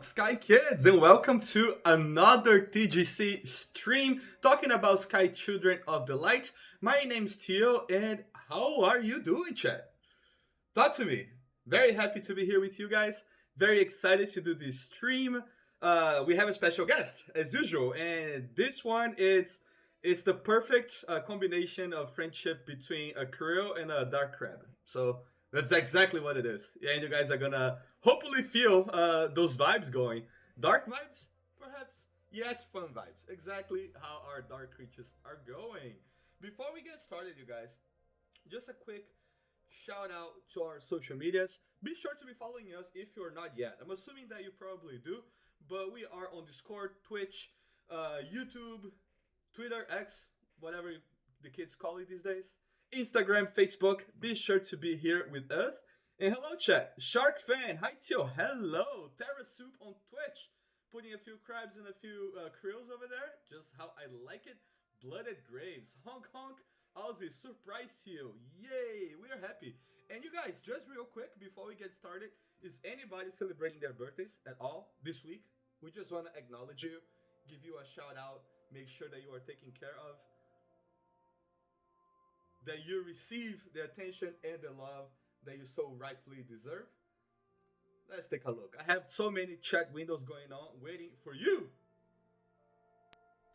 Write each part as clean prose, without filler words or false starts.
Sky Kids, and welcome to another TGC stream talking about Sky Children of the Light. My name's Tion, and how are you doing, chat? Talk to me. Very happy to be here with you guys. Very excited to do this stream. We have a special guest, as usual, and this one it's the perfect combination of friendship between a krill and a dark crab. So that's exactly what it is. Yeah, and you guys are gonna hopefully feel those vibes going. Dark vibes, perhaps, yet fun vibes. Exactly how our dark creatures are going. Before we get started, you guys, just a quick shout out to our social medias. Be sure to be following us if you're not yet. I'm assuming that you probably do, but we are on Discord, Twitch, YouTube, Twitter, X, whatever the kids call it these days. Instagram, Facebook. Be sure to be here with us. And hello, chat. Shark fan. Hi, Tio. Hello. Terra Soup on Twitch. Putting a few crabs and a few krills over there. Just how I like it. Blooded Graves. Honk honk. Aussie. Surprise Tio. Yay. We are happy. And you guys, just real quick before we get started, is anybody celebrating their birthdays at all this week? We just want to acknowledge you, give you a shout out, make sure that you are taken care of, that you receive the attention and the love that you so rightfully deserve. Let's take a look. I have so many chat windows going on, waiting for you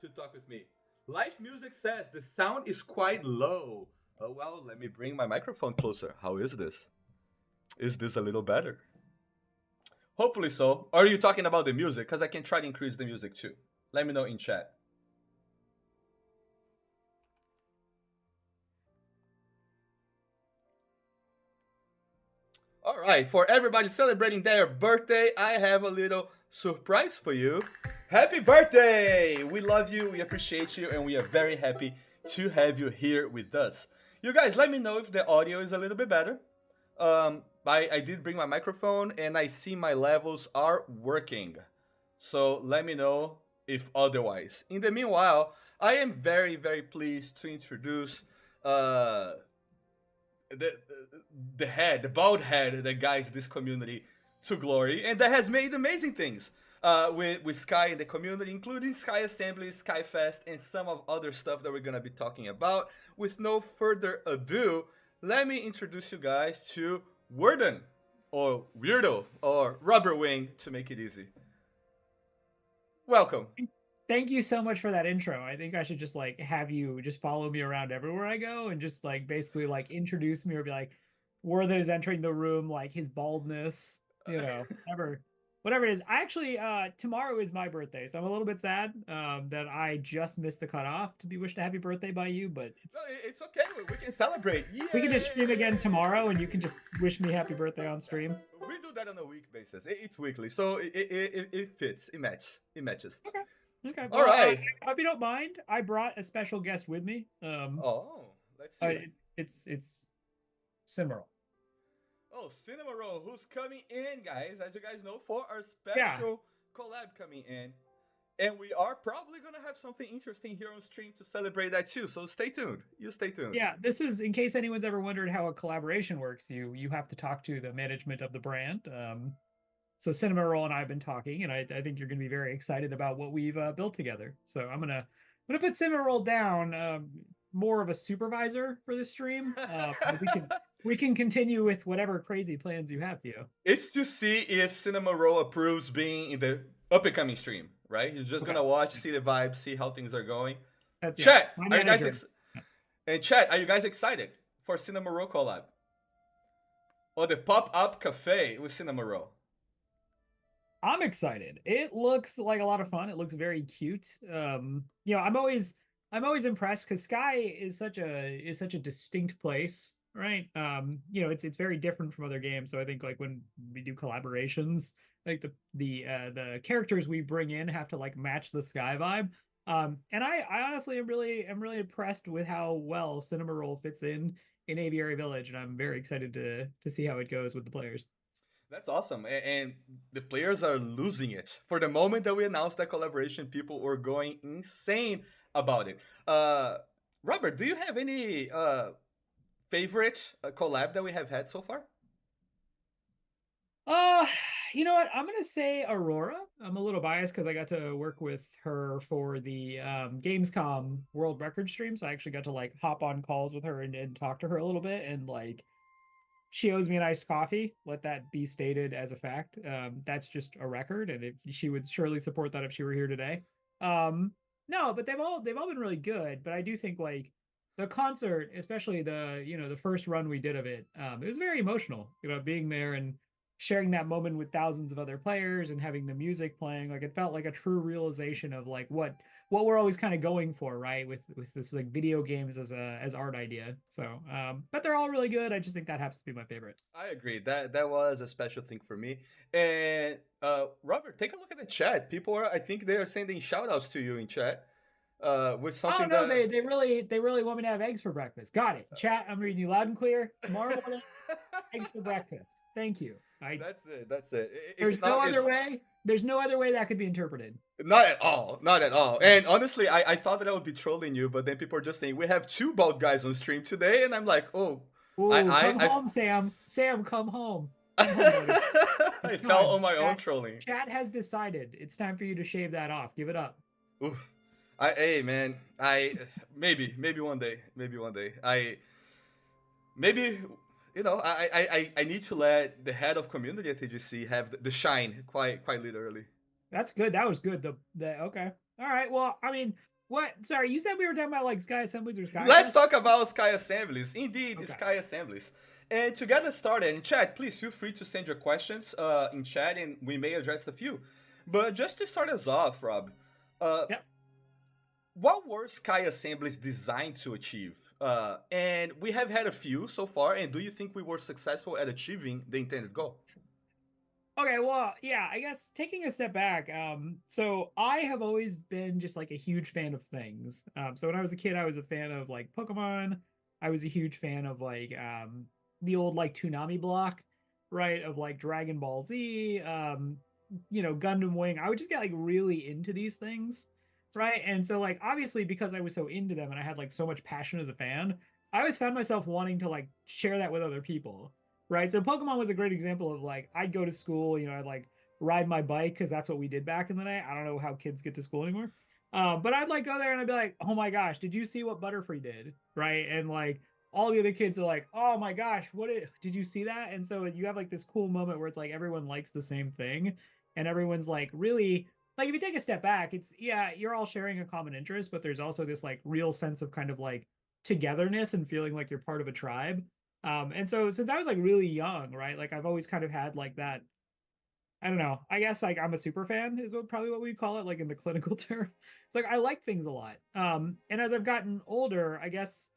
to talk with me. Life Music says the sound is quite low. Oh, well, let me bring my microphone closer. How is this? Is this a little better? Hopefully so. Or are you talking about the music? Because I can try to increase the music too. Let me know in chat. All right, for everybody celebrating their birthday, I have a little surprise for you. Happy birthday! We love you, we appreciate you, and we are very happy to have you here with us. You guys, let me know if the audio is a little bit better. I did bring my microphone, and I see my levels are working. So let me know if otherwise. In the meanwhile, I am very, very pleased to introduce the bald head that guides this community to glory, and that has made amazing things with Sky in the community, including Sky Assemblies, SkyFest, and some of other stuff that we're gonna be talking about. With no further ado, let me introduce you guys to Whirthun, or Weirdo, or Rubber Wing to make it easy. Welcome. Thank you so much for that intro. I think I should just like have you just follow me around everywhere I go and just like basically like introduce me or be like, Werther is entering the room, like his baldness, whatever it is. I actually tomorrow is my birthday, so I'm a little bit sad that I just missed the cutoff to be wished a happy birthday by you, but it's okay. We can celebrate. Yay! We can just stream again tomorrow, and you can just wish me happy birthday on stream. We do that on a week basis. It's weekly, so it fits. It matches. Okay. Okay. All right. If you don't mind, I brought a special guest with me. Let's see. It's Cimarron. Oh, Cinnamoroll, who's coming in, guys? As you guys know, for our special collab coming in. And we are probably going to have something interesting here on stream to celebrate that too. So stay tuned. You stay tuned. Yeah, this is, in case anyone's ever wondered how a collaboration works, you have to talk to the management of the brand. So Cinnamoroll and I have been talking, and I think you're going to be very excited about what we've built together. So I'm gonna put Cinnamoroll down, more of a supervisor for this stream. We can continue with whatever crazy plans you have, Theo. It's to see if Cinnamoroll approves being in the up and coming stream, right? He's just gonna watch, see the vibe, see how things are going. Chat, are you guys chat, are you guys excited for Cinnamoroll collab? Or the pop-up cafe with Cinnamoroll? I'm excited. It looks like a lot of fun. It looks very cute. I'm always impressed because Sky is such a distinct place, right? It's very different from other games. So I think like when we do collaborations, like the characters we bring in have to like match the Sky vibe. And I honestly am really impressed with how well Cinnamoroll fits in Aviary Village, and I'm very excited to see how it goes with the players. That's awesome, and the players are losing it. For the moment that we announced that collaboration, people were going insane about it. Robert, do you have any favorite collab that we have had so far? You know what? I'm gonna say Aurora. I'm a little biased because I got to work with her for the Gamescom World Record stream, so I actually got to like hop on calls with her and talk to her a little bit, and like she owes me an iced coffee. Let that be stated as a fact. That's just a record, and if she would surely support that if she were here today. Um, no, but they've all been really good. But I do think like the concert, especially the the first run we did of it, it was very emotional. Being there and sharing that moment with thousands of other players and having the music playing, like it felt like a true realization of like what we're always kind of going for, right? With this like video games as art idea. So, but they're all really good. I just think that happens to be my favorite. I agree. That was a special thing for me. And Robert, take a look at the chat. People are, I think, they are sending shout outs to you in chat. With Oh something no, that they really want me to have eggs for breakfast. Got it. Chat, I'm reading you loud and clear. Tomorrow morning, eggs for breakfast. Thank you. I That's it. That's it. It's There's no not. other It's way. There's no other way that could be interpreted. not at all. Not at all. And honestly, I thought that I would be trolling you, but then people are just saying we have two bald guys on stream today, and I'm like, oh, Ooh, come I home, Sam. Sam, come home. Come home, buddy. I It's fell time. on my own Chat, trolling. chat has decided it's time for you to shave that off. Give it up. Oof. Hey man, maybe one day, maybe one day. Maybe I need to let the head of community at TGC have the shine, quite literally. That's good. That was good. The okay. All right. Well, I mean, what? Sorry, you said we were talking about like Sky Assemblies or Let's SkyFest? talk about Sky Assemblies. Indeed, Okay. Sky Assemblies. And to get us started, in chat, please feel free to send your questions in chat, and we may address a few. But just to start us off, Rob, uh, Yep. what were Sky Assemblies designed to achieve? And we have had a few so far, and do you think we were successful at achieving the intended goal? Okay, well, yeah, I guess taking a step back, so I have always been just like a huge fan of things. So when I was a kid, I was a fan of like Pokemon. I was a huge fan of like the old like Toonami block, right? Of like Dragon Ball Z, Gundam Wing. I would just get like really into these things, right? And so like obviously because I was so into them and I had like so much passion as a fan, I always found myself wanting to like share that with other people, right? So Pokemon was a great example of like I'd go to school, I'd like ride my bike because that's what we did back in the day. I don't know how kids get to school anymore. But I'd like go there and I'd be like, oh my gosh, did you see what Butterfree did? Right. And like all the other kids are like, oh my gosh, did you see that? And so you have like this cool moment where it's like everyone likes the same thing and everyone's like really like if you take a step back, it's yeah, you're all sharing a common interest, but there's also this like real sense of kind of like togetherness and feeling like you're part of a tribe. And so since I was like really young, right, like I've always kind of had like that. I don't know. I guess like I'm a super fan is probably what we call it, like in the clinical term. It's like I like things a lot. And as I've gotten older, I guess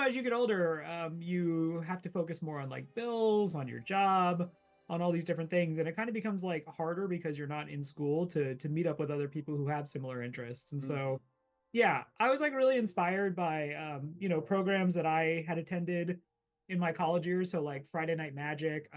as you get older, you have to focus more on like bills, on your job, on all these different things, and it kind of becomes like harder because you're not in school to meet up with other people who have similar interests. And Mm. so, yeah, I was like really inspired by programs that I had attended in my college years. So like Friday Night Magic,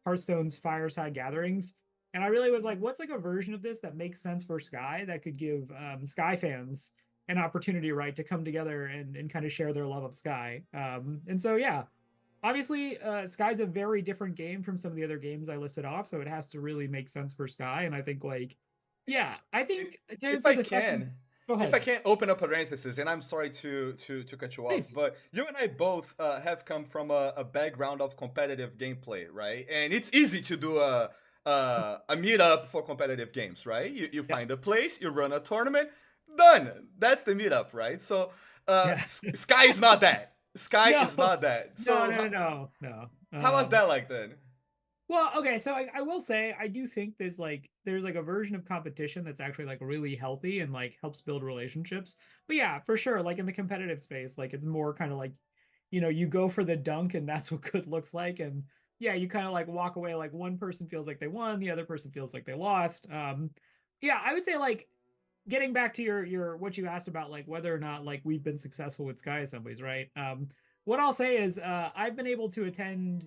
Hearthstone's fireside gatherings. And I really was like, what's like a version of this that makes sense for Sky that could give Sky fans an opportunity, right, to come together and kind of share their love of Sky. And so, yeah, obviously, Sky's a very different game from some of the other games I listed off. So it has to really make sense for Sky. And I think, like, yeah, I If, think to if answer I the second, can, go if I ahead, can open up parentheses, and I'm sorry to cut you off, please. but you and I both have come from a background of competitive gameplay, right? And it's easy to do a meetup for competitive games, right? You Yep. find a place, you run a tournament, done. That's the meetup, right? So Yeah. Sky is not that. Sky No, is not that. no, So no, no, no. how was that like then? Well, okay, so I will say I do think there's like a version of competition that's actually like really healthy and like helps build relationships. But yeah, for sure, like in the competitive space, like it's more kind of like, you go for the dunk and that's what good looks like. And yeah, you kind of like walk away like one person feels like they won, the other person feels like they lost. Yeah, I would say like getting back to your what you asked about like whether or not like we've been successful with Sky Assemblies, right? What I'll say is I've been able to attend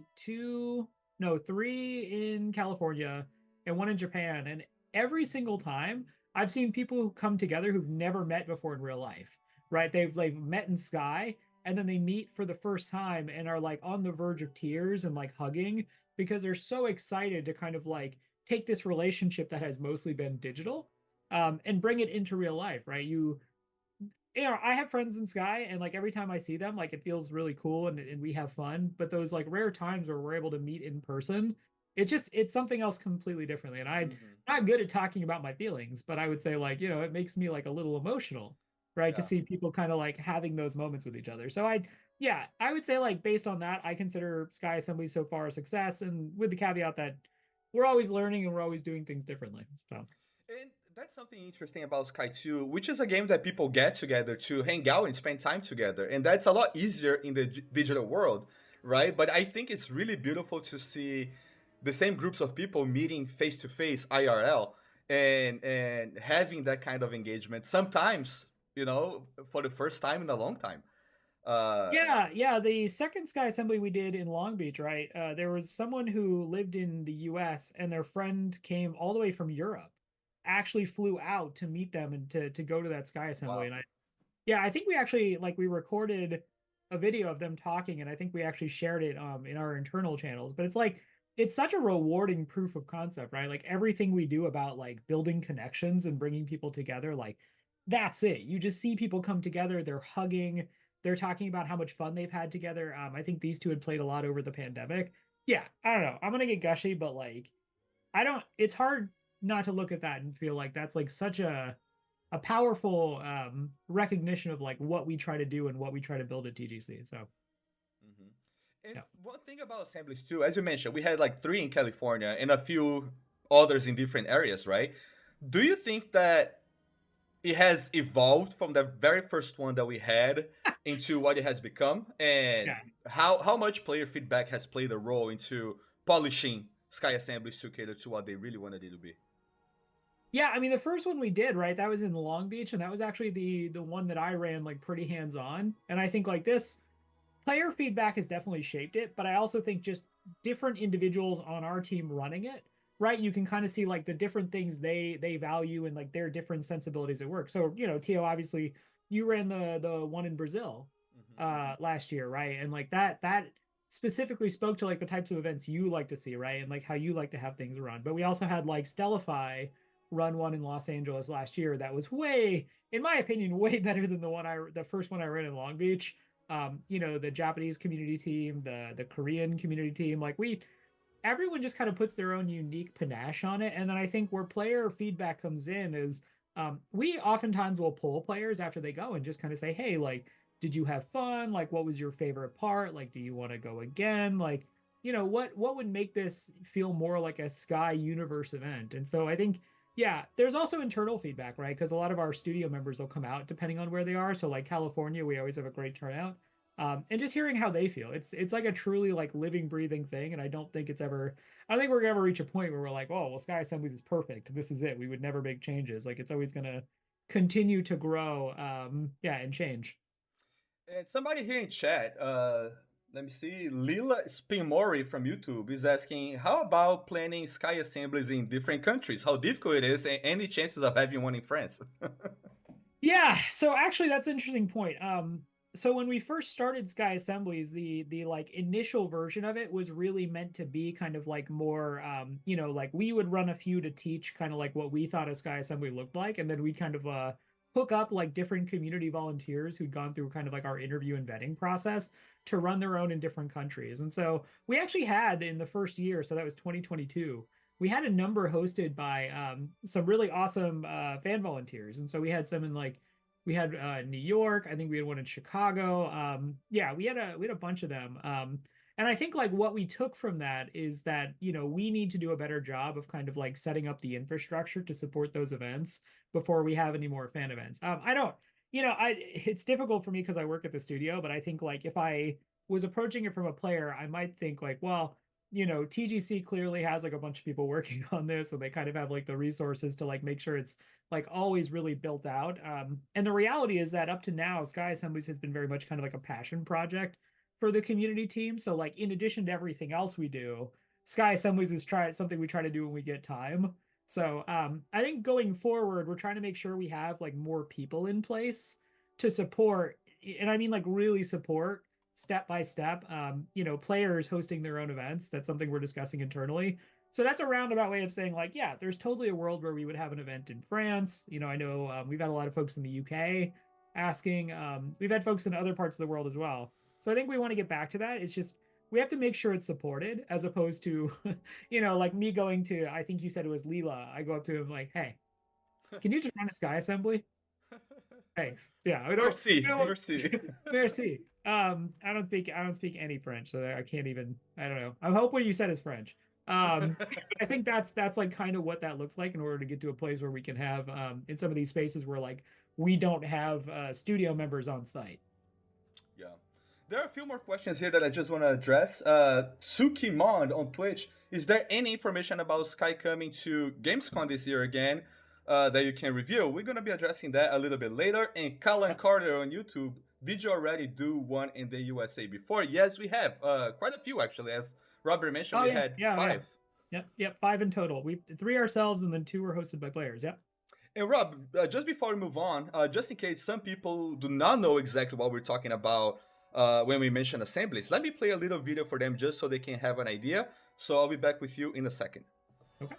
three in California and one in Japan, and every single time I've seen people who come together who've never met before in real life, right? They've met in Sky and then they meet for the first time and are like on the verge of tears and like hugging because they're so excited to kind of like take this relationship that has mostly been digital, and bring it into real life, right? I have friends in Sky, and like every time I see them, like it feels really cool, and we have fun. But those like rare times where we're able to meet in person, it's something else completely differently. And I'm Hmm. not good at talking about my feelings, but I would say like, it makes me like a little emotional, right? To Yeah. see people kind of like having those moments with each other. So yeah, I would say like based on that, I consider Sky Assembly so far a success, and with the caveat that we're always learning and we're always doing things differently. So And that's something interesting about Sky 2, which is a game that people get together to hang out and spend time together. And that's a lot easier in the digital world, right? But I think it's really beautiful to see the same groups of people meeting face to face IRL and having that kind of engagement. Sometimes, for the first time in a long time. Uh, yeah, the second Sky Assembly we did in Long Beach, right? There was someone who lived in the US, and their friend came all the way from Europe, actually flew out to meet them and to go to that Sky Assembly. wow. And yeah, I think we actually like we recorded a video of them talking, and I think we actually shared it in our internal channels. But it's like it's such a rewarding proof of concept, right? Like everything we do about like building connections and bringing people together, like that's it. You just see people come together, they're hugging, they're talking about how much fun they've had together. I think these two had played a lot over the pandemic. Yeah, I don't know. I'm gonna get gushy, but like I don't. It's hard not to look at that and feel like that's like such a powerful recognition of like what we try to do and what we try to build at TGC. So Hmm. And yeah, one thing about assemblies too, as you mentioned, we had like three in California and a few others in different areas, right? Do you think that it has evolved from the very first one that we had into what it has become, and yeah, how much player feedback has played a role into polishing Sky Assemblies to cater to what they really wanted it to be? yeah. I mean, the first one we did, right? That was in Long Beach, and that was actually the one that I ran like pretty hands on. And I think like this player feedback has definitely shaped it, but I also think just different individuals on our team running it, right? You can kind of see like the different things they value and like their different sensibilities at work. So, Tio, obviously you ran the one in Brazil Hmm. last year, right? And like that specifically spoke to like the types of events you like to see, right? And like how you like to have things run. But we also had like Stellify run one in Los Angeles last year that was way, in my opinion, way better than the first one I ran in Long Beach. The Japanese community team, the Korean community team, like everyone just kind of puts their own unique panache on it. And then I think where player feedback comes in is we oftentimes will poll players after they go and just kind of say, hey, like, did you have fun? Like, what was your favorite part? Like, do you want to go again? Like, what would make this feel more like a Sky Universe event? And so I think, yeah, there's also internal feedback, right? Because a lot of our studio members will come out depending on where they are. So like California, we always have a great turnout. And just hearing how they feel, it's like a truly like living, breathing thing. And I don't think we're gonna ever reach a point where we're like, oh, well, Sky Assemblies is perfect. This is it. We would never make changes. Like it's always gonna continue to grow, yeah, and change. And somebody here in chat, let me see, Lila Spinmori from YouTube is asking, how about planning Sky Assemblies in different countries? How difficult it is, and any chances of having one in France? Yeah, so actually that's an interesting point. So when we first started Sky Assemblies, the like initial version of it was really meant to be kind of like more like we would run a few to teach kind of like what we thought a Sky Assembly looked like, and then we'd kind of hook up like different community volunteers who'd gone through kind of like our interview and vetting process to run their own in different countries. And so we actually had in the first year, so that was 2022, we had a number hosted by some really awesome fan volunteers, and so we had some in like we had New York. I think we had one in Chicago. Yeah, we had a bunch of them. And I think like what we took from that is that we need to do a better job of kind of like setting up the infrastructure to support those events before we have any more fan events. I don't, I it's difficult for me because I work at the studio, but I think like if I was approaching it from a player, I might think like, well, TGC clearly has like a bunch of people working on this, and they kind of have like the resources to like make sure it's like always really built out. And the reality is that up to now, Sky Assemblies has been very much kind of like a passion project for the community team. So like in addition to everything else we do, Sky Assemblies is something we try to do when we get time. So I think going forward, we're trying to make sure we have like more people in place to support, and I mean like really support step by step. Players hosting their own events. That's something we're discussing internally. So that's a roundabout way of saying, like, yeah, there's totally a world where we would have an event in France. I know we've had a lot of folks in the UK asking. We've had folks in other parts of the world as well. So I think we want to get back to that. It's just we have to make sure it's supported as opposed to, like me going to, I think you said it was Leela. I go up to him like, hey, can you just run a Sky Assembly? Thanks. Yeah, Merci, merci. merci. I don't speak any French, so I can't even. I don't know. I hope what you said is French. I think that's like kind of what that looks like in order to get to a place where we can have in some of these spaces where like we don't have studio members on site. Yeah. There are a few more questions here that I just want to address. Tsukimon on Twitch, is there any information about Sky coming to Gamescom this year again that you can reveal? We're going to be addressing that a little bit later. And Callan Carter on YouTube, did you already do one in the USA before? Yes, we have. Quite a few, actually. As Robert mentioned, we had 5. Yep, 5 in total. We 3 ourselves, and then 2 were hosted by players. Yep. And Rob, just before we move on, just in case some people do not know exactly what we're talking about when we mention assemblies, let me play a little video for them just so they can have an idea. So I'll be back with you in a second. Okay.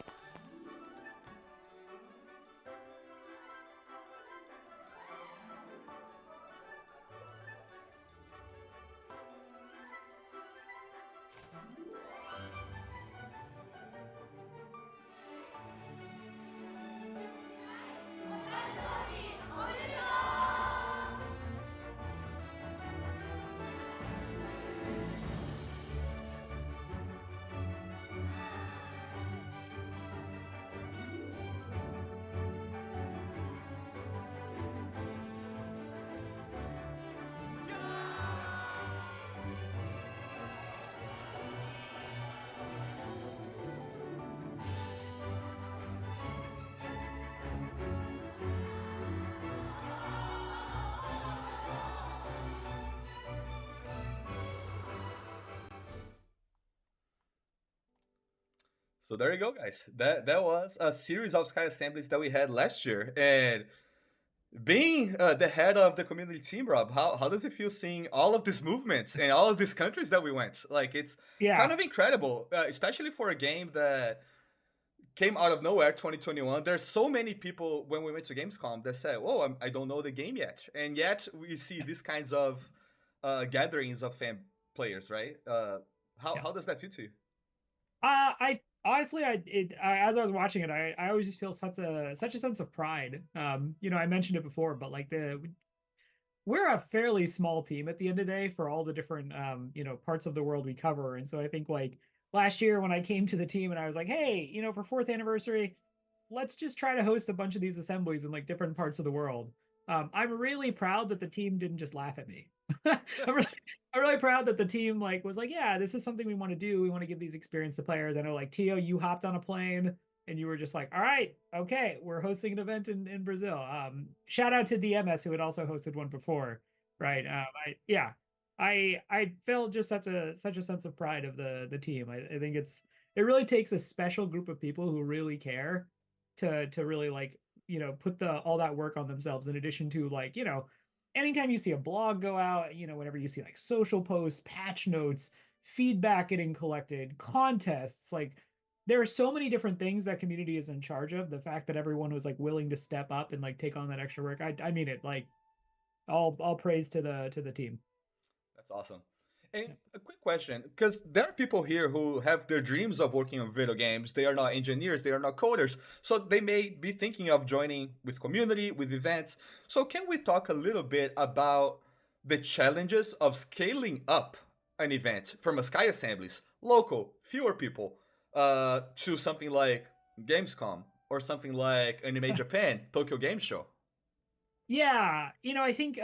So there you go, guys. That was a series of Sky Assemblies that we had last year. And being the head of the community team, Rob, how does it feel seeing all of these movements and all of these countries that we went? Like, it's kind of incredible, especially for a game that came out of nowhere, 2021. There's so many people when we went to Gamescom that said, "Oh, I don't know the game yet," and yet we see these kinds of gatherings of fan players, right? How does that feel to you? I honestly, as I was watching it, I always just feel such a sense of pride. I mentioned it before, but like we're a fairly small team at the end of the day for all the different parts of the world we cover, and so I think like last year when I came to the team and I was like, hey, for 4th anniversary, let's just try to host a bunch of these assemblies in like different parts of the world. I'm really proud that the team didn't just laugh at me. I'm really proud that the team like was like, yeah, this is something we want to do. We want to give these experience to players. I know like Tio, you hopped on a plane and you were just like, all right, okay, we're hosting an event in Brazil. Shout out to DMS who had also hosted one before, right? I felt just such a sense of pride of the team. I think it really takes a special group of people who really care to really like put all that work on themselves in addition to like anytime you see a blog go out, whenever you see like social posts, patch notes, feedback getting collected, contests, like there are so many different things that community is in charge of. The fact that everyone was like willing to step up and like take on that extra work, I mean it. Like all praise to the team. That's awesome. And a quick question, because there are people here who have their dreams of working on video games. They are not engineers, they are not coders. So they may be thinking of joining with community, with events. So can we talk a little bit about the challenges of scaling up an event from a Sky Assemblies, local, fewer people, to something like Gamescom or something like Anime Japan, Tokyo Game Show? Yeah, I think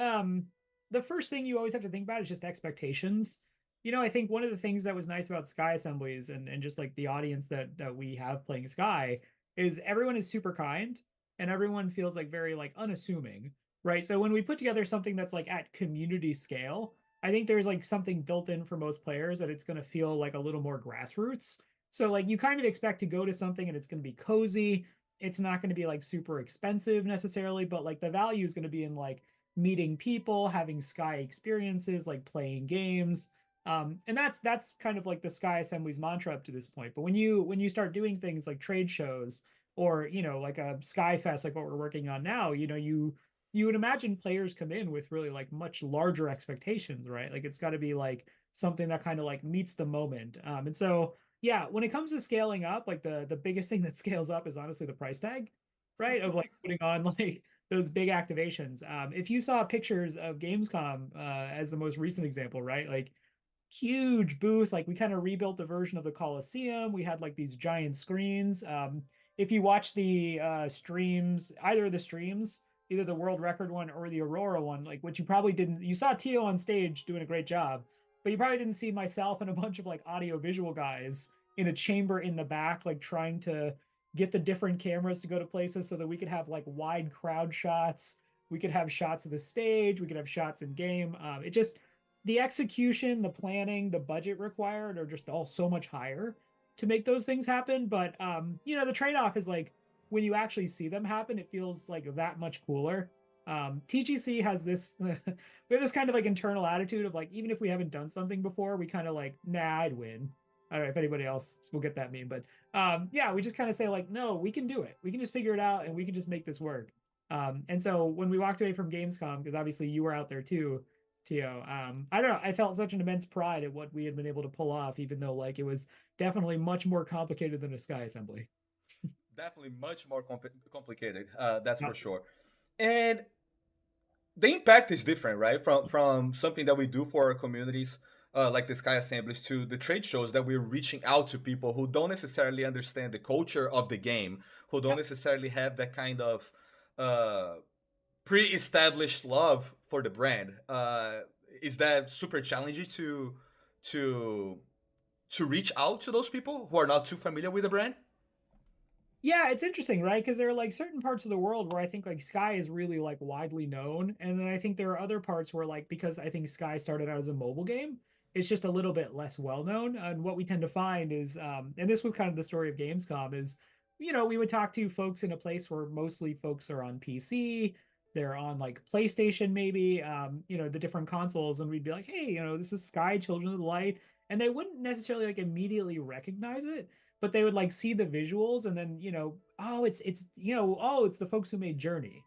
the first thing you always have to think about is just expectations. I think one of the things that was nice about Sky Assemblies and just like the audience that we have playing Sky is everyone is super kind and everyone feels like very like unassuming, right? So when we put together something that's like at community scale, I think there's like something built in for most players that it's going to feel like a little more grassroots. So like you kind of expect to go to something and it's going to be cozy. It's not going to be like super expensive necessarily, but like the value is going to be in like meeting people, having Sky experiences, like playing games. And that's kind of like the Sky Assemblies mantra up to this point. But when you start doing things like trade shows or like a SkyFest, like what we're working on now, you would imagine players come in with really like much larger expectations, right? Like it's got to be like something that kind of like meets the moment. And so yeah, when it comes to scaling up, like the biggest thing that scales up is honestly the price tag, right? Of like putting on like those big activations. If you saw pictures of Gamescom as the most recent example, right? Like huge booth. Like we kind of rebuilt a version of the Coliseum. We had like these giant screens. If you watch the streams, either of the streams, either the world record one or the Aurora one, like what you probably didn't, you saw Tio on stage doing a great job, but you probably didn't see myself and a bunch of like audio visual guys in a chamber in the back, like trying to get the different cameras to go to places so that we could have like wide crowd shots. We could have shots of the stage. We could have shots in game. It just the execution, the planning, the budget required are just all so much higher to make those things happen. But the trade-off is like when you actually see them happen, it feels like that much cooler. TGC has this we have this kind of like internal attitude of like even if we haven't done something before, we kind of like, nah, I'd win. I don't know if anybody else will get that meme, but yeah, we just kind of say like, no, we can do it. We can just figure it out and we can just make this work. And so when we walked away from Gamescom, because obviously you were out there too, Tio. I don't know. I felt such an immense pride at what we had been able to pull off, even though like it was definitely much more complicated than a Sky Assembly. Definitely much more complicated. That's Yeah. for sure. And the impact is different, right? From something that we do for our communities, like the Sky Assemblies, to the trade shows that we're reaching out to people who don't necessarily understand the culture of the game, who don't Yep. necessarily have that kind of uh, pre-established love for the brand. Is that super challenging to to reach out to those people who are not too familiar with the brand? Yeah, it's interesting, right? Because there are like certain parts of the world where I think like Sky is really like widely known, and then I think there are other parts where like because I think Sky started out as a mobile game, it's just a little bit less well known. And what we tend to find is, and this was kind of the story of Gamescom, is we would talk to folks in a place where mostly folks are on PC, they're on like PlayStation maybe, the different consoles, and we'd be like, hey, this is Sky Children of the Light, and they wouldn't necessarily like immediately recognize it, but they would like see the visuals and then oh it's the folks who made Journey,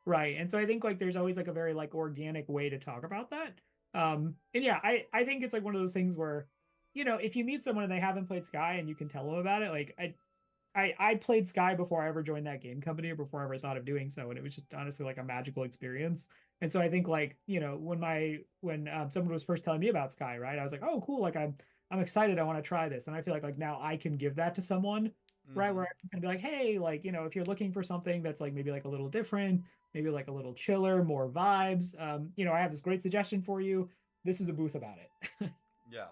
right? And so I think like there's always like a very like organic way to talk about that. And yeah, I think it's like one of those things where if you meet someone and they haven't played Sky and you can tell them about it, like I played Sky before I ever joined that game company or before I ever thought of doing so, and it was just honestly like a magical experience. And so I think like when someone was first telling me about Sky, right, I was like, oh cool, like I'm excited, I want to try this, and I feel like now I can give that to someone, right, Mm-hmm. where I can be like, hey, like if you're looking for something that's like maybe like a little different, maybe like a little chiller, more vibes, I have this great suggestion for you. This is a booth about it. Yeah. Yeah.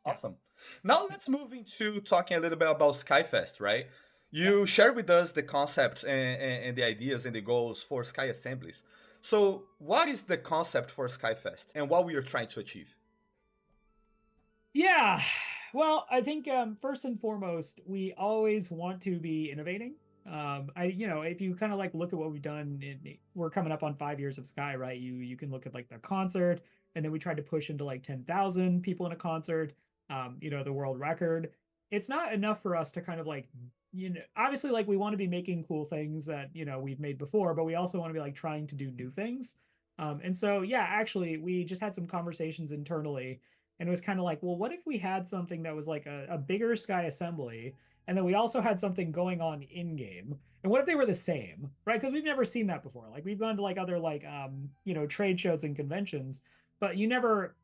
Awesome. Now let's move into talking a little bit about SkyFest, right? Yep. You shared with us the concept and the ideas and the goals for Sky Assemblies. So, what is the concept for SkyFest and what we are trying to achieve? Yeah. Well, I think first and foremost, we always want to be innovating. If you kind of like look at what we've done, we're coming up on 5 years of Sky, right? You can look at like the concert, and then we tried to push into like 10,000 people in a concert. The world record. It's not enough for us to kind of like, obviously like we want to be making cool things that we've made before, but we also want to be like trying to do new things. And so yeah, actually, we just had some conversations internally, and it was kind of like, well, what if we had something that was like a bigger Sky Assembly, and then we also had something going on in game? And what if they were the same, right? Because we've never seen that before. Like we've gone to like other like trade shows and conventions, but you never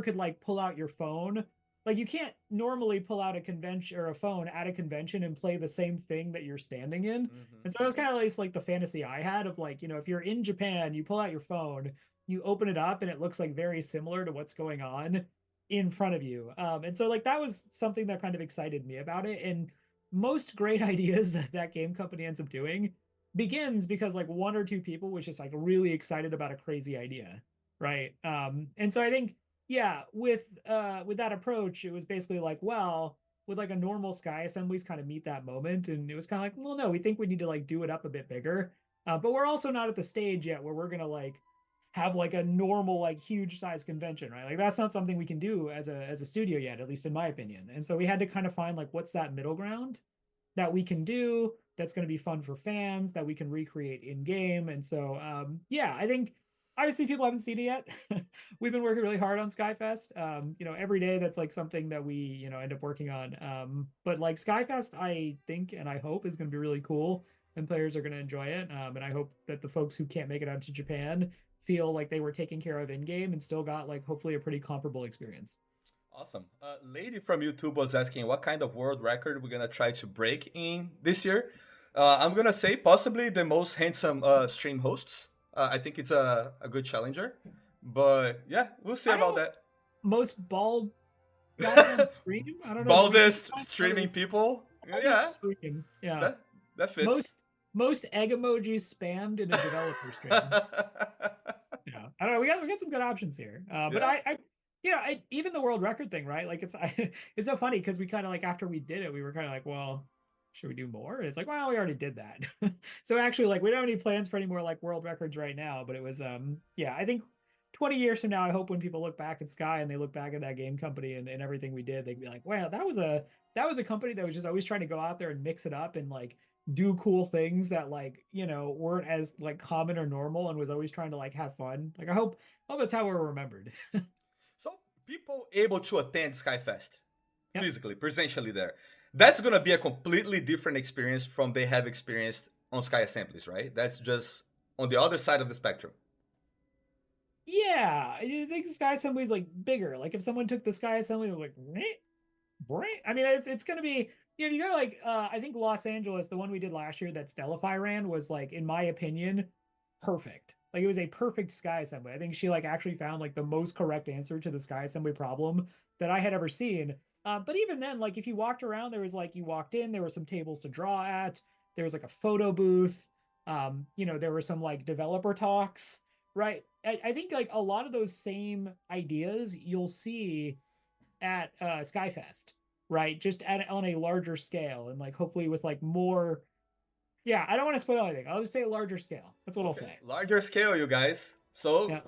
could like pull out your phone. Like you can't normally pull out a convention or a phone at a convention and play the same thing that you're standing in. Mm-hmm. And so that was kind of like the fantasy I had of like, if you're in Japan, you pull out your phone, you open it up and it looks like very similar to what's going on in front of you. And so like that was something that kind of excited me about it. And most great ideas that that game company ends up doing begins because like one or two people was just like really excited about a crazy idea, right? And so I think yeah, with that approach, it was basically like, well, would like a normal Sky Assemblies kind of meet that moment? And it was kind of like, well, no, we think we need to like do it up a bit bigger. But we're also not at the stage yet where we're gonna like have like a normal like huge size convention, right? Like that's not something we can do as a studio yet, at least in my opinion. And so we had to kind of find like what's that middle ground that we can do that's going to be fun for fans that we can recreate in game. And so yeah, I think obviously people haven't seen it yet. We've been working really hard on SkyFest. Every day that's like something that we end up working on. But like SkyFest, I think and I hope is going to be really cool and players are going to enjoy it. And I hope that the folks who can't make it out to Japan feel like they were taken care of in game and still got like hopefully a pretty comparable experience. Awesome. Lady from YouTube was asking what kind of world record we're gonna try to break in this year. I'm gonna say possibly the most handsome stream hosts. I think it's a good challenger, but yeah, we'll see I don't about know, that. most bald guys on stream. I don't know. Baldest streaming people. Yeah, Stream. Yeah. that fits. Most egg emojis spammed in a developer stream. Yeah. I don't know. We got some good options here. But even the world record thing, right? Like it's so funny because we kind of like after we did it, we were kind of like, well, should we do more? And it's like, well, we already did that. So actually, like we don't have any plans for any more like world records right now. But it was yeah, I think 20 years from now, I hope when people look back at Sky and they look back at that game company and everything we did, they'd be like, wow, that was a company that was just always trying to go out there and mix it up and like do cool things that like weren't as like common or normal and was always trying to like have fun. Like I hope that's how we're remembered. So people able to attend SkyFest Yep. physically, presentially there, that's gonna be a completely different experience from they have experienced on Sky Assemblies, right? That's just on the other side of the spectrum. Yeah, I think the Sky Assembly is like bigger. Like if someone took the Sky Assembly and was like, right? I mean, it's gonna be you go like I think Los Angeles, the one we did last year that Stellify ran was like, in my opinion, perfect. Like it was a perfect Sky Assembly. I think she like actually found like the most correct answer to the Sky Assembly problem that I had ever seen. But even then, like if you walked around, there was like you walked in, there were some tables to draw at, there was like a photo booth. There were some like developer talks, right? I think like a lot of those same ideas you'll see at Skyfest, right? Just on a larger scale and like hopefully with like more. Yeah, I don't want to spoil anything. I'll just say a larger scale. That's what I'll say. Larger scale, you guys. So Yeah.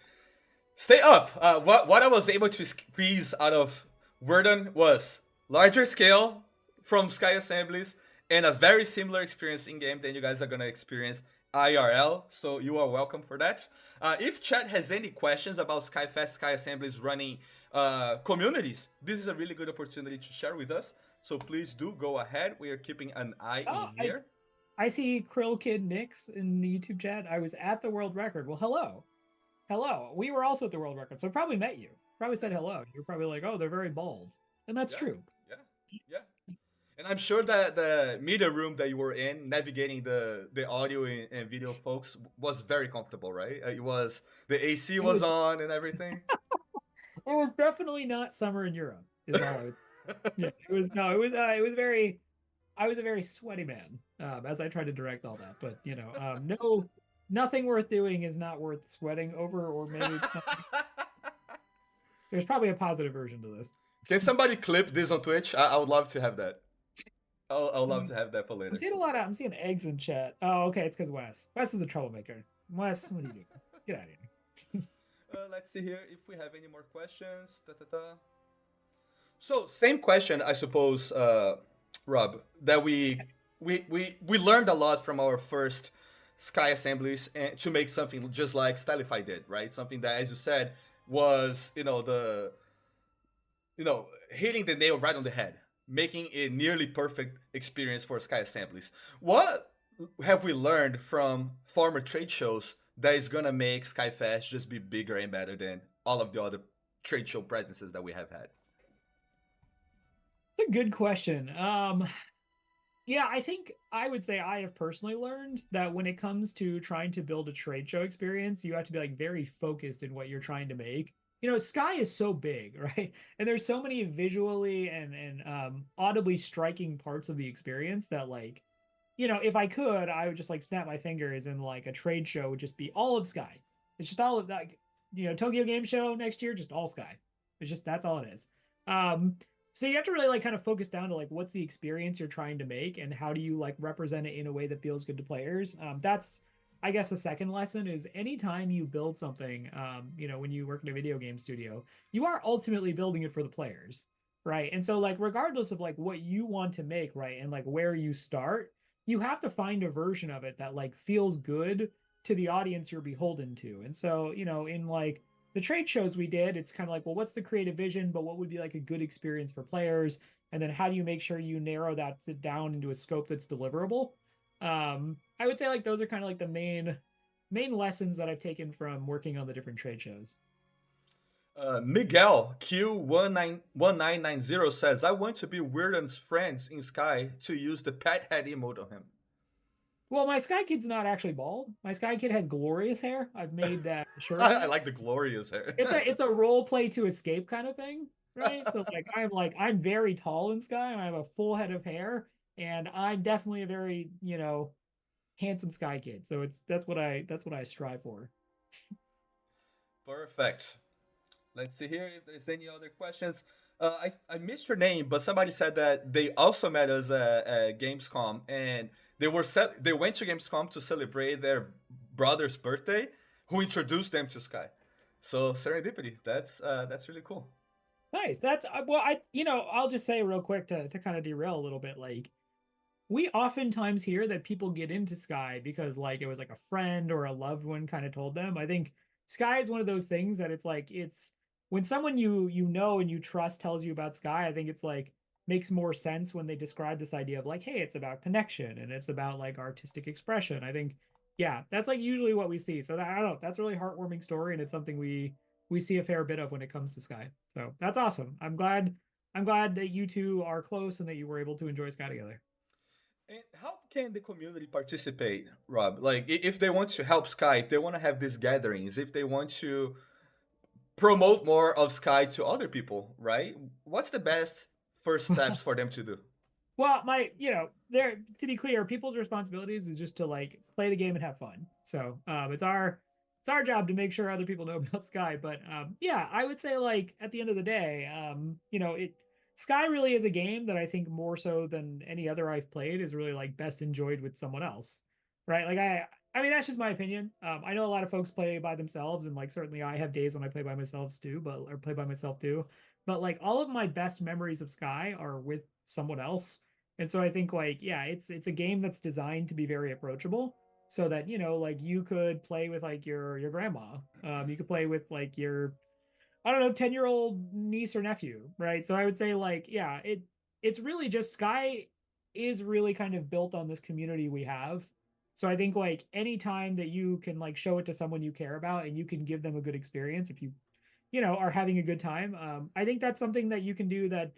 stay up. What I was able to squeeze out of Whirthun was larger scale from Sky Assemblies and a very similar experience in game than you guys are gonna experience IRL. So you are welcome for that. If chat has any questions about SkyFest, Sky Assemblies running communities, this is a really good opportunity to share with us. So please do go ahead. We are keeping an eye in here. I see Krill Kid Nix in the YouTube chat. I was at the world record. Well, hello. Hello. We were also at the world record, so I probably met you. Probably said hello. You're probably like, oh, they're very bald. And that's true. Yeah. And I'm sure that the media room that you were in, navigating the audio and video folks, was very comfortable, right? It was the AC was on and everything. It was definitely not summer in Europe. Is all I would. Yeah, it was no. It was very. I was a very sweaty man as I tried to direct all that. But no, nothing worth doing is not worth sweating over, or maybe there's probably a positive version to this. Can somebody clip this on Twitch? I would love to have that. I'll love to have that for later. I'm seeing eggs in chat. Oh, okay, it's because Wes is a troublemaker. Wes, what are you doing? Get out of here. Let's see here if we have any more questions. So same question, I suppose, Rob. That we learned a lot from our first Sky Assemblies and to make something just like Stylify did, right? Something that, as you said, was hitting the nail right on the head, making a nearly perfect experience for Sky Assemblies. What have we learned from former trade shows that is gonna make SkyFest just be bigger and better than all of the other trade show presences that we have had? It's a good question. Yeah, I think I would say I have personally learned that when it comes to trying to build a trade show experience, you have to be like very focused in what you're trying to make. Sky is so big, right? And there's so many visually and audibly striking parts of the experience that like, if I could, I would just like snap my fingers and like a trade show would just be all of Sky. It's just all of that, Tokyo Game Show next year, just all Sky. That's all it is. So you have to really like kind of focus down to like what's the experience you're trying to make and how do you like represent it in a way that feels good to players. That's I guess the second lesson is anytime you build something, when you work in a video game studio, you are ultimately building it for the players, right? And so like regardless of like what you want to make, right, and like where you start, you have to find a version of it that like feels good to the audience you're beholden to. And so, in like the trade shows we did, it's kind of like, well, what's the creative vision, but what would be like a good experience for players? And then how do you make sure you narrow that down into a scope that's deliverable? I would say like those are kind of like the main lessons that I've taken from working on the different trade shows. Miguel Q191990 says, "I want to be Whirthun's friends in Sky to use the pet head emote on him." Well, my Sky Kid's not actually bald. My Sky Kid has glorious hair. I've made that shirt on I it. like the glorious hair. It's a role play to escape kind of thing, right? So I'm very tall in Sky and I have a full head of hair and I'm definitely a very, handsome Sky Kid. So it's that's what I strive for. Perfect. Let's see here if there's any other questions. I missed your name, but somebody said that they also met us at Gamescom, and they went to Gamescom to celebrate their brother's birthday, who introduced them to Sky. So serendipity. That's really cool. Nice. That's well, I'll just say real quick to kind of derail a little bit. Like we oftentimes hear that people get into Sky because like it was like a friend or a loved one kind of told them. I think Sky is one of those things that it's like it's when someone you know and you trust tells you about Sky, I think it's like makes more sense when they describe this idea of like, hey, it's about connection and it's about like artistic expression. I think, yeah, that's like usually what we see. So that, I don't know, that's a really heartwarming story and it's something we see a fair bit of when it comes to Sky. So that's awesome. I'm glad that you two are close and that you were able to enjoy Sky together. And how can the community participate, Rob? Like, if they want to help Sky, if they want to have these gatherings, if they want to promote more of Sky to other people, right? What's the best first steps for them to do? Well, there to be clear, people's responsibilities is just to like play the game and have fun. So it's our job to make sure other people know about Sky. But yeah, I would say like at the end of the day, it Sky really is a game that I think more so than any other I've played is really like best enjoyed with someone else, right? Like I mean that's just my opinion. I know a lot of folks play by themselves, and like certainly I have days when I play by myself too, or play by myself too. But like all of my best memories of Sky are with someone else. And so I think like yeah, it's a game that's designed to be very approachable so that like you could play with like your grandma. You could play with like your I don't know 10-year-old niece or nephew, right? So I would say like yeah, it's really just Sky is really kind of built on this community we have. So I think like anytime that you can like show it to someone you care about and you can give them a good experience if you are having a good time, I think that's something that you can do that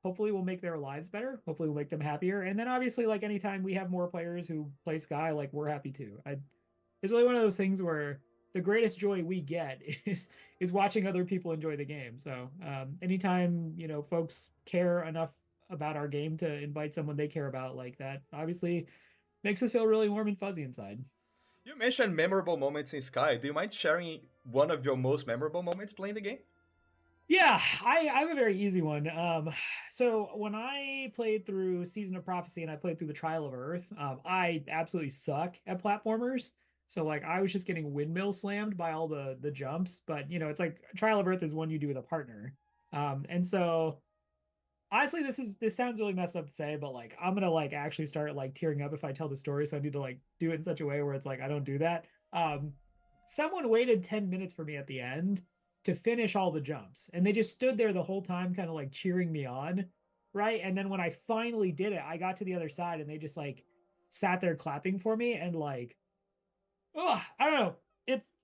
hopefully will make their lives better, hopefully will make them happier. And then obviously like anytime we have more players who play Sky, like we're happy too. It's really one of those things where the greatest joy we get is watching other people enjoy the game. So anytime folks care enough about our game to invite someone they care about like that, obviously makes us feel really warm and fuzzy inside. You mentioned memorable moments in Sky. Do you mind sharing one of your most memorable moments playing the game? Yeah, I have a very easy one. So when I played through Season of Prophecy and I played through the Trial of Earth, I absolutely suck at platformers. So like I was just getting windmill slammed by all the jumps, but it's like Trial of Earth is one you do with a partner. And so honestly, this sounds really messed up to say, but like I'm gonna like actually start like tearing up if I tell the story. So I need to like do it in such a way where it's like I don't do that. Someone waited 10 minutes for me at the end to finish all the jumps, and they just stood there the whole time, kind of like cheering me on, right? And then when I finally did it, I got to the other side, and they just like sat there clapping for me, and like, oh, I don't know.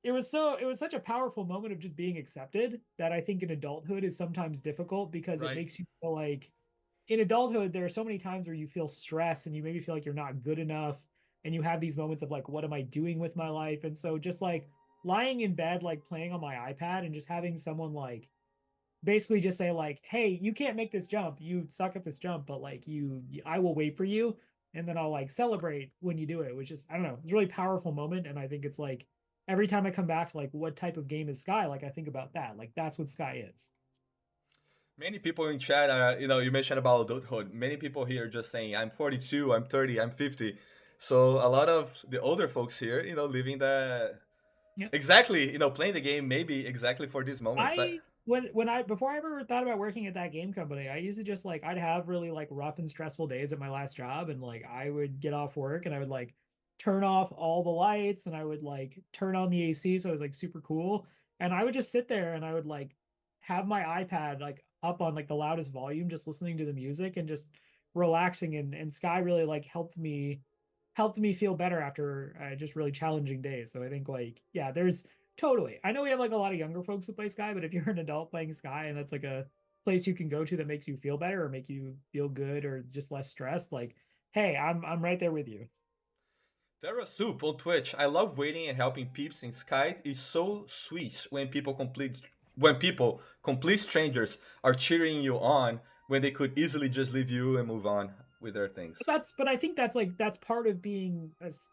It was such a powerful moment of just being accepted that I think in adulthood is sometimes difficult because it Right. makes you feel like in adulthood there are so many times where you feel stress and you maybe feel like you're not good enough and you have these moments of like what am I doing with my life, and so just like lying in bed like playing on my iPad and just having someone like basically just say like hey you can't make this jump, you suck at this jump, but like I will wait for you and then I'll like celebrate when you do it, which is I don't know, it's a really powerful moment. And I think it's like every time I come back to like what type of game is Sky, like I think about that, like that's what Sky is. Many people in chat are, you mentioned about adulthood. Many people here just saying, I'm 42, I'm 30, I'm 50. So a lot of the older folks here, living the Yeah. exactly, playing the game maybe exactly for these moments. I when I before I ever thought about working at that game company, I used to just like I'd have really like rough and stressful days at my last job, and like I would get off work and I would like turn off all the lights and I would like turn on the AC so it was like super cool. And I would just sit there and I would like have my iPad like up on like the loudest volume, just listening to the music and just relaxing. And Sky really like helped me feel better after just really challenging days. So I think like yeah, there's totally. I know we have like a lot of younger folks who play Sky, but if you're an adult playing Sky and that's like a place you can go to that makes you feel better or make you feel good or just less stressed, like, hey, I'm right there with you. Terra Soup on Twitch. I love waiting and helping peeps in Sky. It's so sweet when people, complete strangers, are cheering you on when they could easily just leave you and move on with their things. But I think that's like that's part of being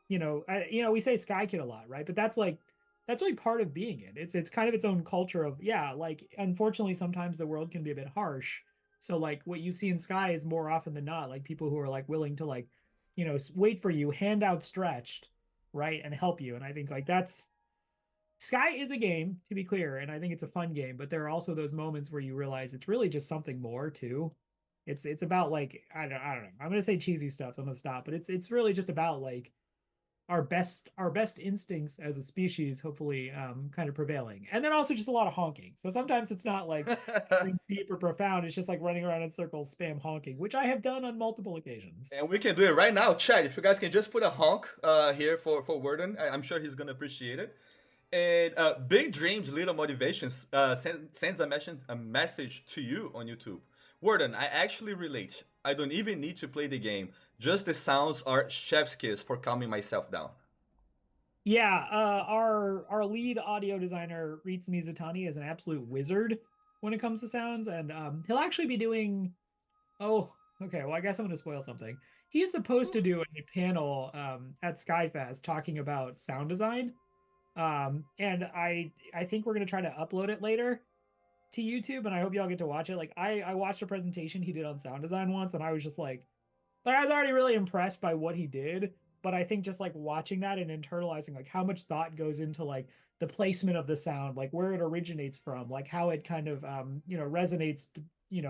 we say Sky Kid a lot, right? But that's really part of being it. It's kind of its own culture of yeah, like unfortunately sometimes the world can be a bit harsh. So like what you see in Sky is more often than not like people who are like willing to like wait for you, hand outstretched, right, and help you. And I think like that's Sky is a game, to be clear, and I think it's a fun game, but there are also those moments where you realize it's really just something more too. It's about like I don't know. I'm gonna say cheesy stuff, so I'm gonna stop, but it's really just about like our best instincts as a species hopefully kind of prevailing. And then also just a lot of honking. So sometimes it's not like anything deep or profound, it's just like running around in circles, spam honking, which I have done on multiple occasions. And we can do it right now, Chad. If you guys can just put a honk here for Worden, I'm sure he's gonna appreciate it. And Big Dreams, Little Motivations sends a message to you on YouTube. Worden, I actually relate. I don't even need to play the game. Just the sounds are chef's kiss for calming myself down. Yeah, our lead audio designer Ritz Mizutani is an absolute wizard when it comes to sounds, and he'll actually be doing. Oh, okay. Well, I guess I'm going to spoil something. He is supposed to do a panel at SkyFest talking about sound design, and I think we're going to try to upload it later to YouTube, and I hope y'all get to watch it. Like I watched a presentation he did on sound design once, and I was just like I was already really impressed by what he did, but I think just like watching that and internalizing like how much thought goes into like the placement of the sound, like where it originates from, like how it kind of resonates,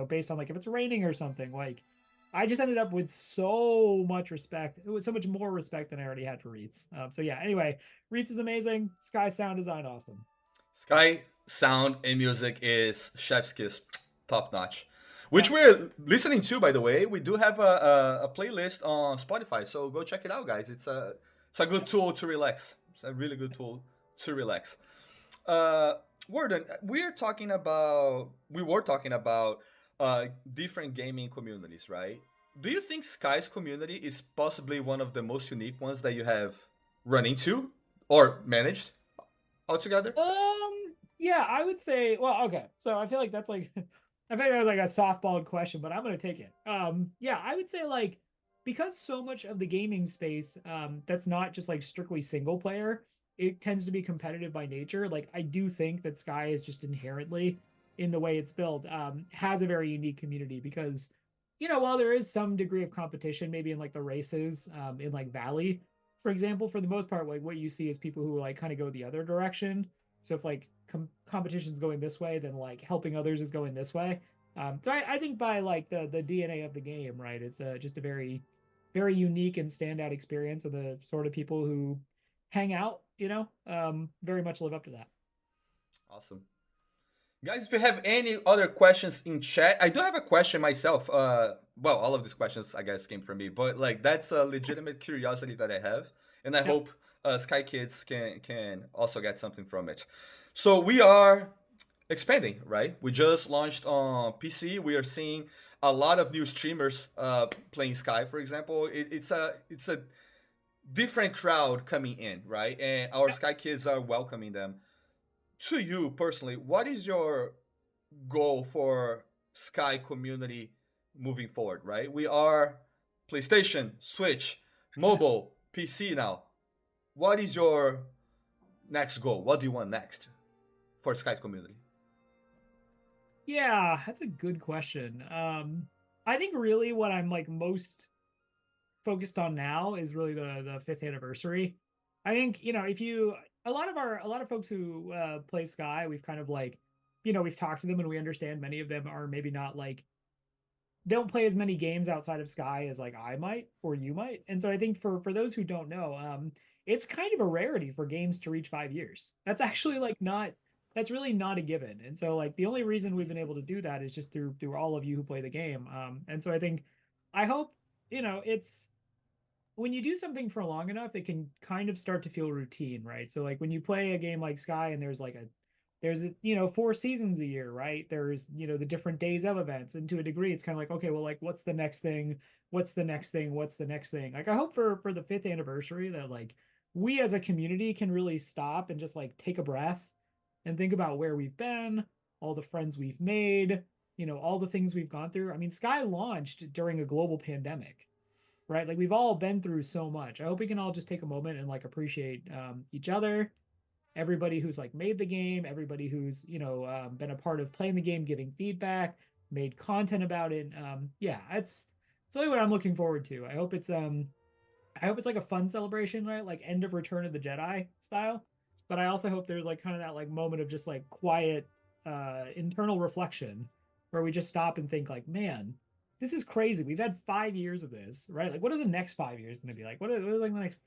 based on like if it's raining or something. Like I just ended up with so much respect. It was so much more respect than I already had for Reeds. So yeah. Anyway, Reeds is amazing. Sky sound design awesome. Sky sound and music is chef's kiss, top notch. Yeah. Which we're listening to, by the way. We do have a playlist on Spotify, so go check it out, guys. It's a good tool to relax. It's a really good tool to relax. Uh, Warden, we were talking about different gaming communities, right? Do you think Sky's community is possibly one of the most unique ones that you have run into or managed altogether? Yeah, I would say, well, okay. So I feel like that's like I think that was like a softball question, but I'm gonna take it. Yeah, I would say like because so much of the gaming space, that's not just like strictly single player, it tends to be competitive by nature. Like I do think that Sky is just inherently in the way it's built, has a very unique community because, while there is some degree of competition, maybe in like the races, in like Valley, for example, for the most part, like what you see is people who like kind of go the other direction. So if like competition's going this way, then like helping others is going this way. So I think by like the DNA of the game, right? It's just a very, very unique and standout experience of the sort of people who hang out, very much live up to that. Awesome. Guys, if you have any other questions in chat, I do have a question myself. Well, all of these questions, I guess, came from me, but like that's a legitimate curiosity that I have, and I Yep. hope Sky Kids can also get something from it. So we are expanding, right? We just launched on PC. We are seeing a lot of new streamers playing Sky, for example. It's a different crowd coming in, right? And our Yep. Sky Kids are welcoming them. To you personally, what is your goal for Sky community moving forward, right? We are PlayStation, Switch, mobile, PC now. What is your next goal? What do you want next for Sky's community? Yeah, that's a good question. I think really what I'm like most focused on now is really the fifth anniversary. I think, if you a lot of folks who play Sky, we've kind of like, we've talked to them and we understand many of them are maybe not like don't play as many games outside of Sky as like I might or you might. And so I think for those who don't know, it's kind of a rarity for games to reach 5 years. That's actually like not that's really not a given. And so like the only reason we've been able to do that is just through all of you who play the game. And so I hope, it's when you do something for long enough, it can kind of start to feel routine, right? So like when you play a game like Sky and there's 4 seasons a year, right? There's the different days of events, and to a degree it's kind of like, okay, well, like what's the next thing, what's the next thing, what's the next thing. Like I hope for the fifth anniversary that like we as a community can really stop and just like take a breath and think about where we've been, all the friends we've made, all the things we've gone through. I mean, Sky launched during a global pandemic, right? Like we've all been through so much. I hope we can all just take a moment and like appreciate each other, everybody who's like made the game, everybody who's been a part of playing the game, giving feedback, made content about it. Yeah, it's really what I'm looking forward to. I hope it's like a fun celebration, right? Like end of Return of the Jedi style. But I also hope there's like kind of that like moment of just like quiet internal reflection where we just stop and think like, man, this is crazy. We've had 5 years of this, right? Like what are the next 5 years going to be like? What are like the next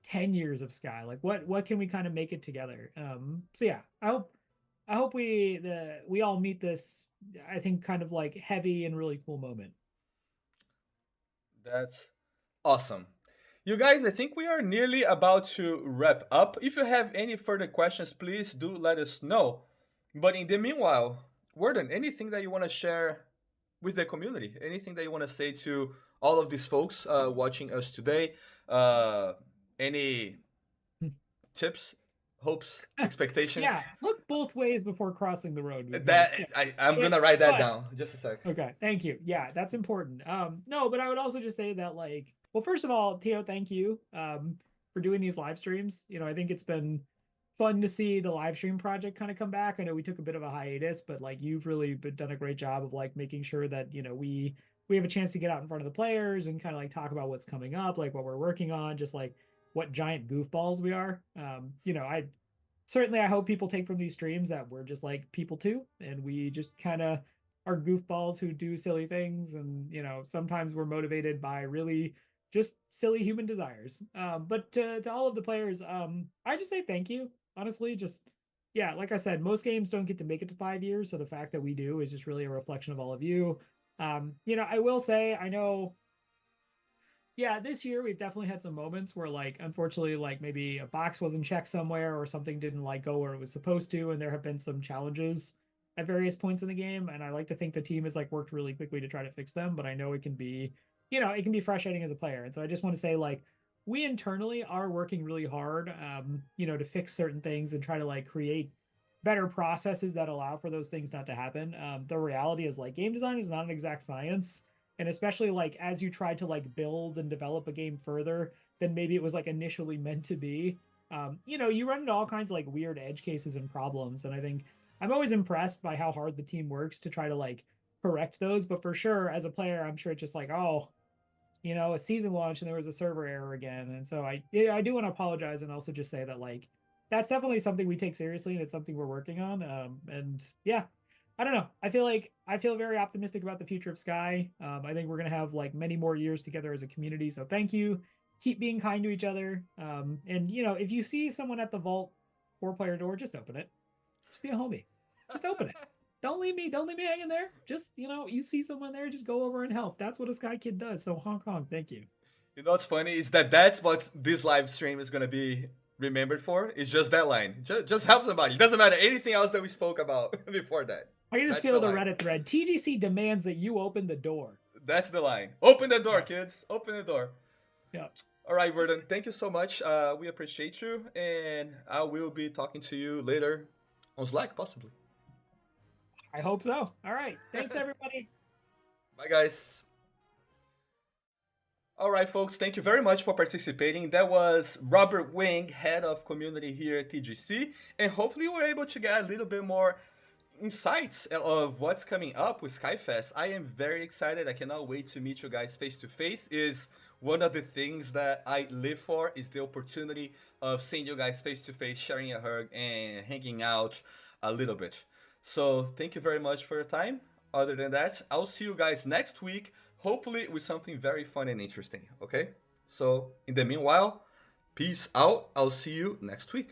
10 years of Sky? Like what can we kind of make it together? So yeah, I hope we all meet this, I think, kind of like heavy and really cool moment. That's awesome. You guys, I think we are nearly about to wrap up. If you have any further questions, please do let us know. But in the meanwhile, Worden, anything that you want to share with the community? Anything that you want to say to all of these folks watching us today? Any tips, hopes, expectations? Yeah, look both ways before crossing the road. That Yeah. I'm gonna write that But down. Just a sec. okay, thank you. Yeah, that's important. No, but I would also just say that like, well, first of all, Tio, thank you for doing these live streams. I think it's been fun to see the live stream project kind of come back. I know we took a bit of a hiatus, but like you've really done a great job of like making sure that we have a chance to get out in front of the players and kind of like talk about what's coming up, like what we're working on, just like what giant goofballs we are. I hope people take from these streams that we're just like people too, and we just kind of are goofballs who do silly things, and sometimes we're motivated by really just silly human desires. But to all of the players, I just say thank you. Honestly, just yeah, like I said, most games don't get to make it to 5 years, so the fact that we do is just really a reflection of all of you. I will say, I know, yeah, this year we've definitely had some moments where like unfortunately like maybe a box wasn't checked somewhere or something didn't like go where it was supposed to, and there have been some challenges at various points in the game, and I like to think the team has like worked really quickly to try to fix them, but I know it can be it can be frustrating as a player. And so I just want to say like we internally are working really hard to fix certain things and try to like create better processes that allow for those things not to happen. The reality is like game design is not an exact science, and especially like as you try to like build and develop a game further than maybe it was like initially meant to be, you run into all kinds of like weird edge cases and problems. And I think I'm always impressed by how hard the team works to try to like correct those. But for sure, as a player, I'm sure it's just like, oh, a season launch and there was a server error again. And so I do want to apologize and also just say that like that's definitely something we take seriously and it's something we're working on. And yeah, I don't know. I feel very optimistic about the future of Sky. I think we're gonna have like many more years together as a community. So thank you. Keep being kind to each other. And if you see someone at the vault 4-player door, just open it. Just be a homie. Just open it. Don't leave me hanging there. Just you see someone there, just go over and help. That's what a Sky Kid does. So honk honk. Thank you. You know what's funny is that's what this live stream is gonna be remembered for. It's just that line. Just help somebody. It doesn't matter anything else that we spoke about before that. I can just feel the Reddit thread. TGC demands that you open the door. That's the line. Open the door, kids. Open the door. Yeah. All right, Verdun. Thank you so much. We appreciate you, and I will be talking to you later on Slack, possibly. I hope so. All right. Thanks, everybody. Bye, guys. All right, folks. Thank you very much for participating. That was Robert Wing, head of community here at TGC, and hopefully we're able to get a little bit more insights of what's coming up with SkyFest. I am very excited. I cannot wait to meet you guys face to face. Is one of the things that I live for is the opportunity of seeing you guys face to face, sharing a hug, and hanging out a little bit. So thank you very much for your time. Other than that, I'll see you guys next week, hopefully with something very fun and interesting. Okay? So in the meanwhile, peace out. I'll see you next week.